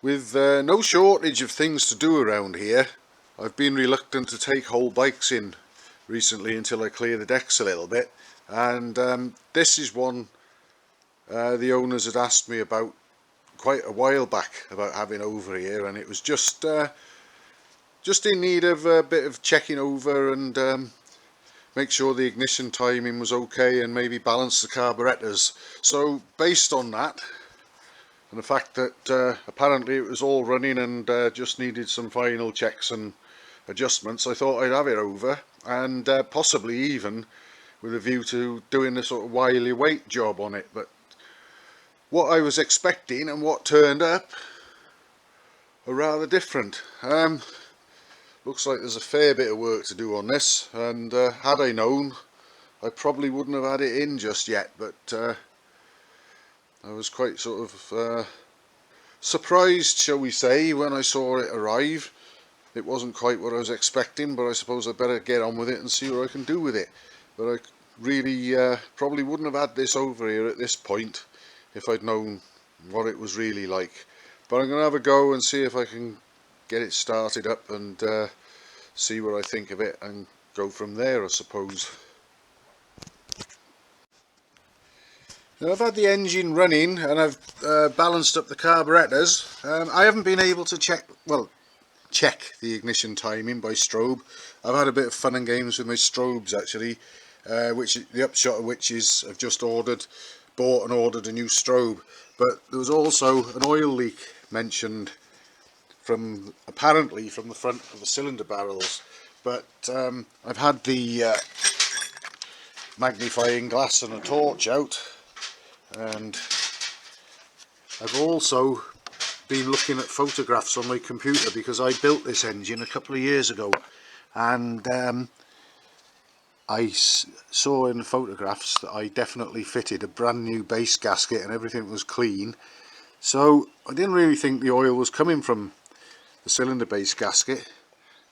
With no shortage of things to do around here, I've been reluctant to take whole bikes in recently until I clear the decks a little bit, and this is one the owners had asked me about quite a while back about having over here, and it was just in need of a bit of checking over and make sure the ignition timing was okay and maybe balance the carburetors. So based on that and the fact that apparently it was all running and just needed some final checks and adjustments, I thought I'd have it over, and possibly even with a view to doing a sort of while you wait job on it. But what I was expecting and what turned up are rather different. Looks like there's a fair bit of work to do on this, and had I known, I probably wouldn't have had it in just yet, but I was quite sort of surprised, shall we say, when I saw it arrive. It wasn't quite what I was expecting, but I suppose I better get on with it and see what I can do with it. But I really probably wouldn't have had this over here at this point if I'd known what it was really like. But I'm going to have a go and see if I can get it started up and see what I think of it and go from there, I suppose. Now I've had the engine running and I've balanced up the carburetors. I haven't been able to check the ignition timing by strobe. I've had a bit of fun and games with my strobes actually, which the upshot of which is I've just bought and ordered a new strobe. But there was also an oil leak mentioned apparently from the front of the cylinder barrels, but I've had the magnifying glass and a torch out, and I've also been looking at photographs on my computer because I built this engine a couple of years ago, and I saw in the photographs that I definitely fitted a brand new base gasket and everything was clean, so I didn't really think the oil was coming from the cylinder base gasket.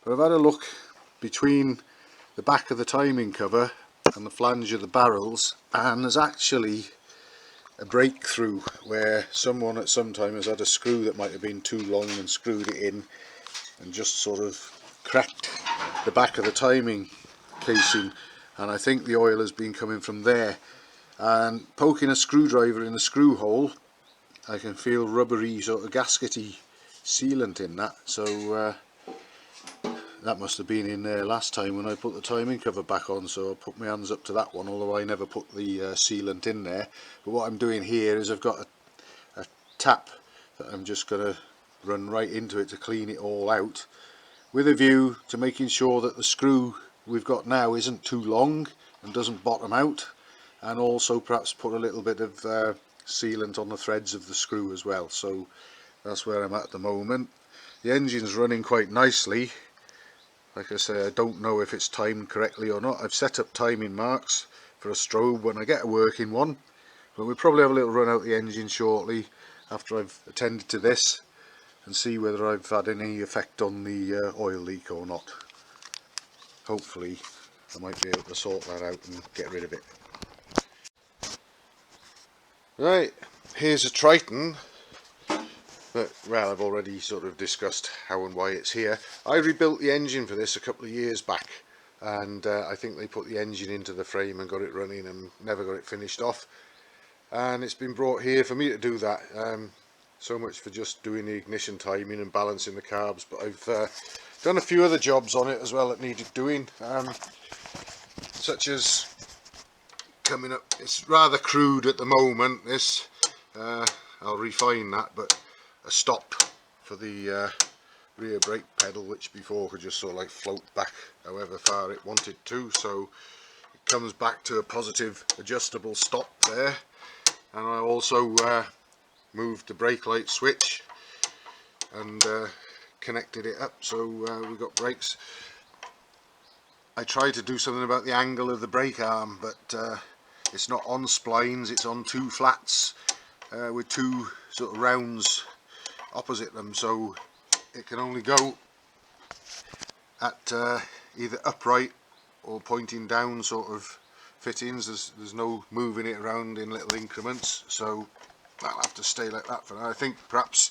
But I've had a look between the back of the timing cover and the flange of the barrels, and there's actually a breakthrough where someone at some time has had a screw that might have been too long and screwed it in and just sort of cracked the back of the timing casing, and I think the oil has been coming from there. And poking a screwdriver in the screw hole, I can feel rubbery sort of gaskety sealant in that, so that must have been in there last time when I put the timing cover back on, so I put my hands up to that one, although I never put the sealant in there. But what I'm doing here is I've got a tap that I'm just going to run right into it to clean it all out, with a view to making sure that the screw we've got now isn't too long and doesn't bottom out, and also perhaps put a little bit of sealant on the threads of the screw as well. So that's where I'm at the moment. The engine's running quite nicely. Like I say, I don't know if it's timed correctly or not. I've set up timing marks for a strobe when I get a working one, but we'll probably have a little run out the engine shortly after I've attended to this and see whether I've had any effect on the oil leak or not. Hopefully I might be able to sort that out and get rid of it. Right, here's a Triton. But, well, I've already sort of discussed how and why it's here. I rebuilt the engine for this a couple of years back, and I think they put the engine into the frame and got it running and never got it finished off, and it's been brought here for me to do that. So much for just doing the ignition timing and balancing the carbs, but I've done a few other jobs on it as well that needed doing, such as coming up. It's rather crude at the moment, this. I'll refine that, but a stop for the rear brake pedal, which before could just sort of like float back however far it wanted to, so it comes back to a positive adjustable stop there. And I also moved the brake light switch and connected it up, so we've got brakes. I tried to do something about the angle of the brake arm, but it's not on splines, it's on two flats with two sort of rounds opposite them, so it can only go at either upright or pointing down sort of fittings. There's no moving it around in little increments, so that'll have to stay like that for now. I think perhaps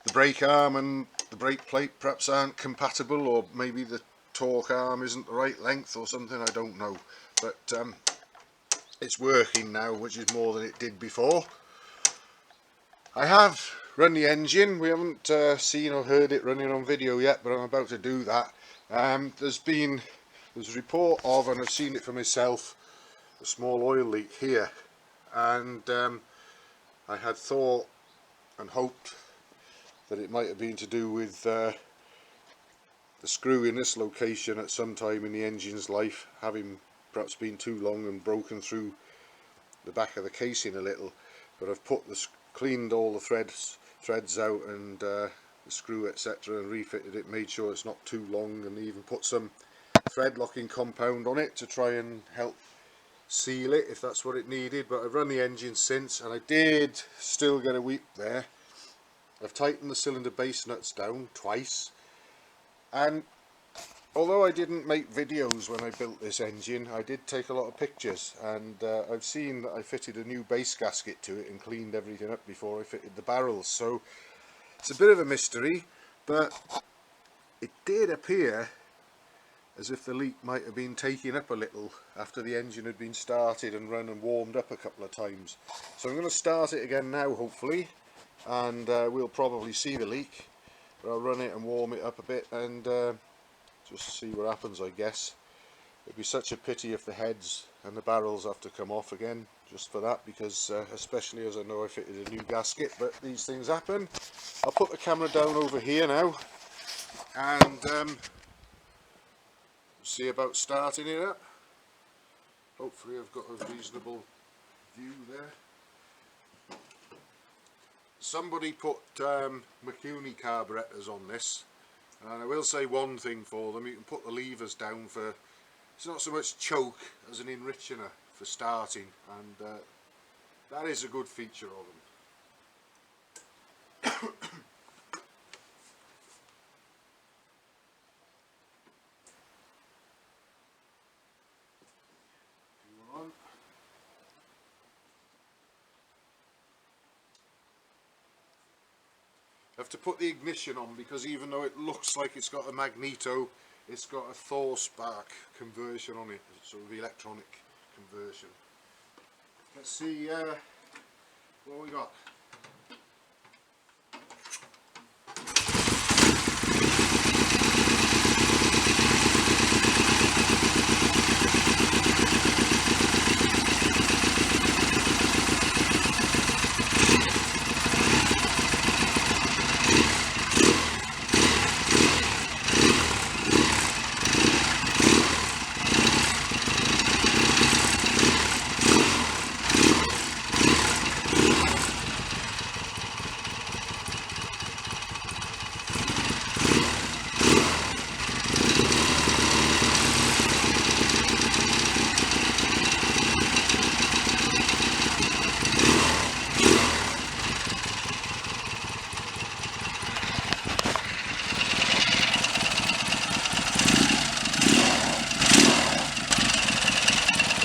the brake arm and the brake plate perhaps aren't compatible, or maybe the torque arm isn't the right length or something, I don't know. But it's working now, which is more than it did before. I have run the engine. We haven't seen or heard it running on video yet, but I'm about to do that. There's a report of, and I've seen it for myself, a small oil leak here, and I had thought and hoped that it might have been to do with the screw in this location at some time in the engine's life having perhaps been too long and broken through the back of the casing a little. But I've cleaned all the threads out and the screw, etc., and refitted it, made sure it's not too long, and even put some thread locking compound on it to try and help seal it if that's what it needed. But I've run the engine since, and I did still get a weep there. I've tightened the cylinder base nuts down twice, and although I didn't make videos when I built this engine, I did take a lot of pictures, and I've seen that I fitted a new base gasket to it and cleaned everything up before I fitted the barrels. So it's a bit of a mystery, but it did appear as if the leak might have been taken up a little after the engine had been started and run and warmed up a couple of times. So I'm going to start it again now, hopefully, and we'll probably see the leak, but I'll run it and warm it up a bit and just see what happens, I guess. It'd be such a pity if the heads and the barrels have to come off again just for that, because especially as I know I fitted a new gasket, but these things happen. I'll put the camera down over here now and see about starting it up. Hopefully I've got a reasonable view there. Somebody put McCuney carburetors on this, and I will say one thing for them: you can put the levers down for, it's not so much choke as an enrichener for starting, and that is a good feature of them. I have to put the ignition on, because even though it looks like it's got a magneto, it's got a Thor spark conversion on it, sort of electronic conversion. Let's see what we got.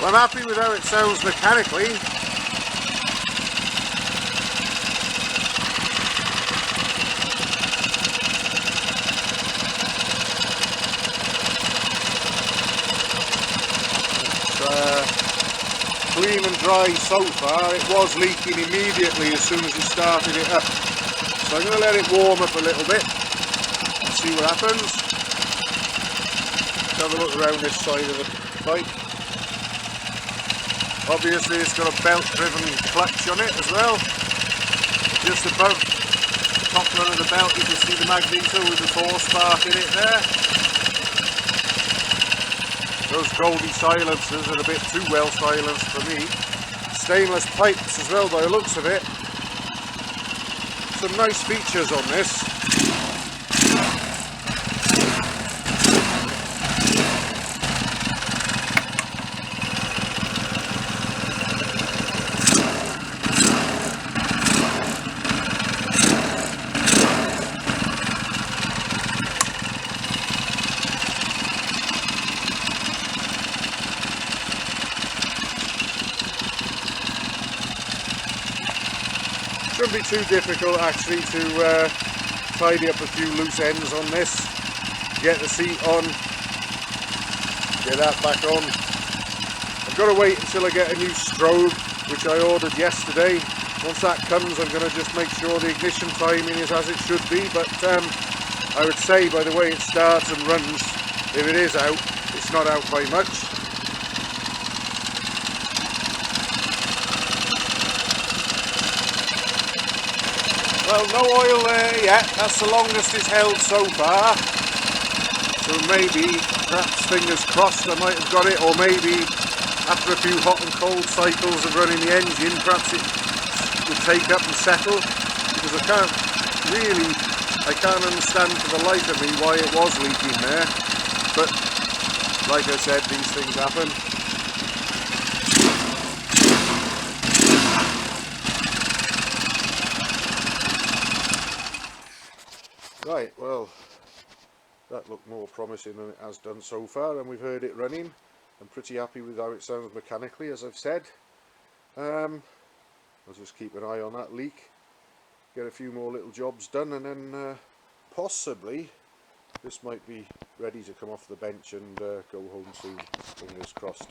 I'm happy with how it sounds mechanically. It's clean and dry so far. It was leaking immediately as soon as you started it up. So I'm going to let it warm up a little bit and see what happens. Let's have a look around this side of the bike. Obviously it's got a belt driven clutch on it as well. Just above the top run of the belt you can see the magneto with the Thor spark in it there. Those Goldie silencers are a bit too well silenced for me. Stainless pipes as well by the looks of it. Some nice features on this. Shouldn't be too difficult actually to tidy up a few loose ends on this, get the seat on, get that back on. I've got to wait until I get a new strobe, which I ordered yesterday. Once that comes, I'm going to just make sure the ignition timing is as it should be, but I would say by the way it starts and runs, if it is out, it's not out by much. Well, no oil there yet, that's the longest it's held so far. So maybe, perhaps fingers crossed, I might have got it, or maybe after a few hot and cold cycles of running the engine, perhaps it will take up and settle, because I can't understand for the life of me why it was leaking there, but like I said, these things happen. Right, well, that looked more promising than it has done so far, and we've heard it running. I'm pretty happy with how it sounds mechanically, as I've said. I'll just keep an eye on that leak, get a few more little jobs done, and then possibly this might be ready to come off the bench and go home soon, fingers crossed.